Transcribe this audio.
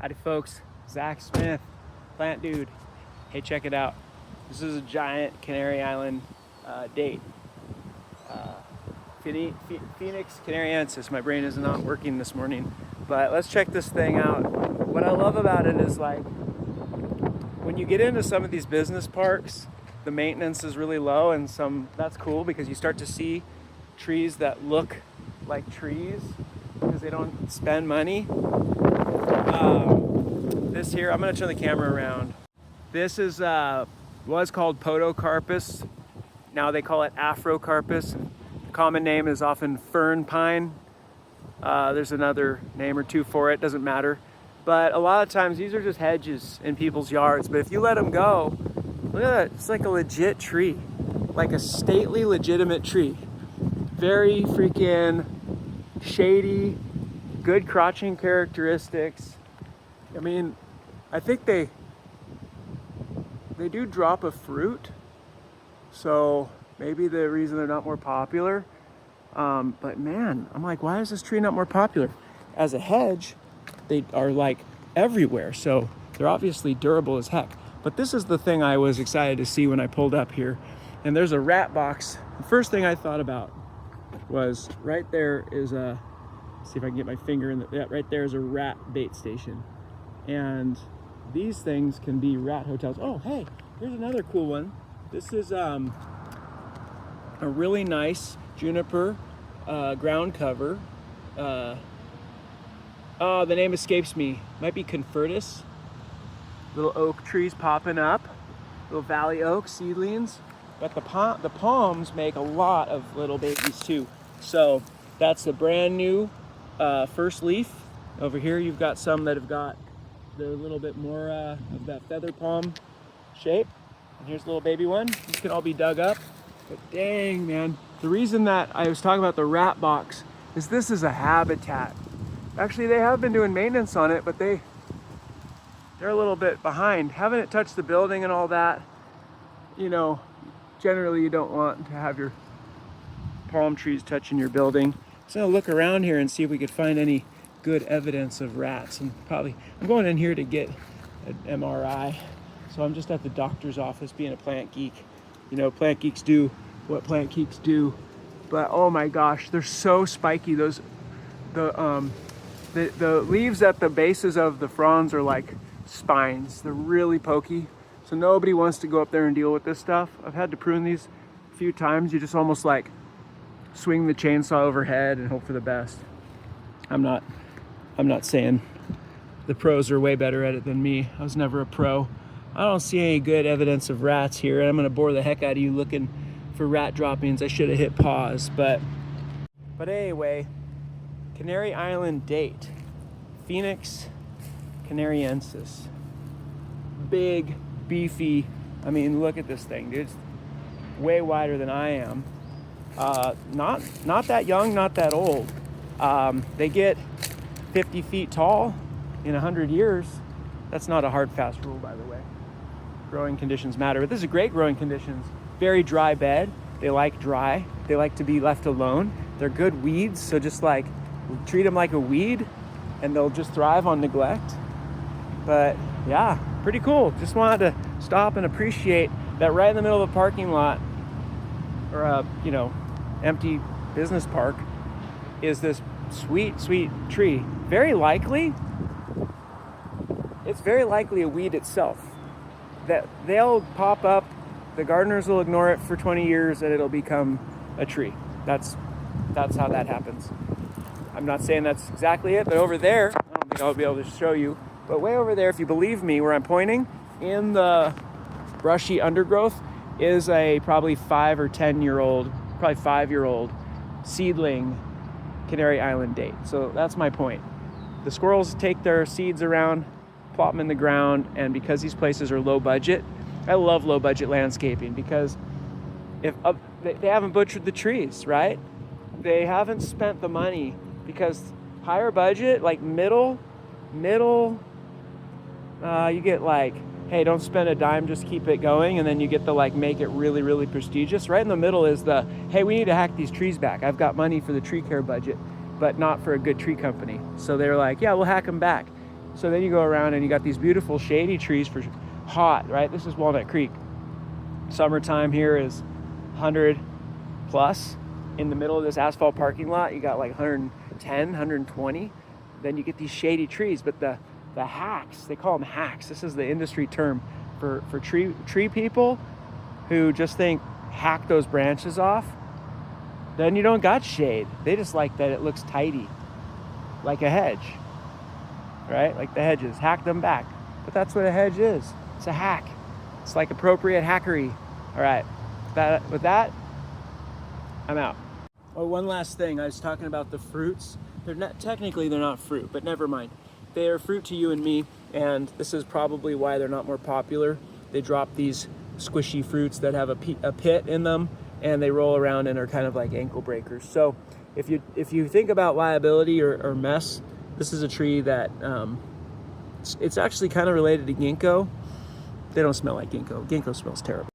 Howdy folks, Zach Smith, plant dude. Hey, check it out. This is a giant Canary Island date. Phoenix canariensis. My brain is not working this morning, but let's check this thing out. What I love about it is like, when you get into some of these business parks, the maintenance is really low, and that's cool because you start to see trees that look like trees because they don't spend money. This here, I'm gonna turn the camera around. This is was called Podocarpus. Now they call it Afrocarpus. The common name is often fern pine. There's another name or two for it, doesn't matter. But a lot of times these are just hedges in people's yards. But if you let them go, look at that, it's like a legit tree. Like a stately, legitimate tree. Very freaking shady, good crotching characteristics. I mean, I think they do drop a fruit, so maybe the reason they're not more popular. But man, I'm like, why is this tree not more popular? As a hedge, they are like everywhere, so they're obviously durable as heck. But this is the thing I was excited to see when I pulled up here. And there's a rat box. The first thing I thought about was right there is a, see if I can get my finger in yeah, right there is a rat bait station. And these things can be rat hotels. Oh, hey, here's another cool one. This is a really nice juniper ground cover. Oh, the name escapes me. Might be Confertus. Little oak trees popping up. Little valley oak seedlings. But the palms make a lot of little babies too. So that's the brand new first leaf. Over here you've got some that have got the little bit more of that feather palm shape. And here's a little baby one. These can all be dug up. But dang, man. The reason that I was talking about the rat box is this is a habitat. Actually, they have been doing maintenance on it, but they're a little bit behind. Having it touch the building and all that, you know, generally you don't want to have your palm trees touching your building. So I'll look around here and see if we could find any good evidence of rats. And probably, I'm going in here to get an MRI. So I'm just at the doctor's office being a plant geek. You know, plant geeks do what plant geeks do. But oh my gosh, they're so spiky. The leaves at the bases of the fronds are like spines. They're really pokey. So nobody wants to go up there and deal with this stuff. I've had to prune these a few times. You just almost like swing the chainsaw overhead and hope for the best. I'm not saying the pros are way better at it than me. I was never a pro. I don't see any good evidence of rats here. I'm gonna bore the heck out of you looking for rat droppings. I should have hit pause, but anyway, Canary Island date, Phoenix canariensis. Big, beefy. I mean, look at this thing, dude. It's way wider than I am. Not that young, not that old. They get 50 feet tall in 100 years. That's not a hard, fast rule, by the way. Growing conditions matter, but this is great growing conditions. Very dry bed. They like dry. They like to be left alone. They're good weeds, so just like treat them like a weed and they'll just thrive on neglect. But yeah, pretty cool. Just wanted to stop and appreciate that right in the middle of a parking lot or a, you know, empty business park is this sweet, sweet tree. It's very likely a weed itself. That they'll pop up, the gardeners will ignore it for 20 years and it'll become a tree. That's how that happens. I'm not saying that's exactly it, but over there, I don't think I'll be able to show you, but way over there, if you believe me, where I'm pointing, in the brushy undergrowth is a probably 5 or 10-year-old, probably 5-year-old seedling Canary Island date. So that's my point. The squirrels take their seeds around, plop them in the ground, and because these places are low budget, I love low budget landscaping because if they haven't butchered the trees, right? They haven't spent the money, because higher budget, like middle, you get like, hey, don't spend a dime, just keep it going, and then you get the like make it really, really prestigious. Right in the middle is the, hey, we need to hack these trees back. I've got money for the tree care budget, but not for a good tree company. So they're like, yeah, we'll hack them back. So then you go around and you got these beautiful shady trees for hot, right? This is Walnut Creek. Summertime here is 100 plus. In the middle of this asphalt parking lot, you got like 110, 120. Then you get these shady trees, but the hacks, they call them hacks. This is the industry term for tree people who just think hack those branches off. Then you don't got shade. They just like that it looks tidy, like a hedge, right? Like the hedges, hack them back. But that's what a hedge is. It's a hack. It's like appropriate hackery. All right, with that, I'm out. Oh, one last thing. I was talking about the fruits. They're not fruit, but never mind. They are fruit to you and me, and this is probably why they're not more popular. They drop these squishy fruits that have a pit in them, and they roll around and are kind of like ankle breakers. So if you think about liability or mess, this is a tree that it's actually kind of related to ginkgo. They don't smell like ginkgo. Ginkgo smells terrible.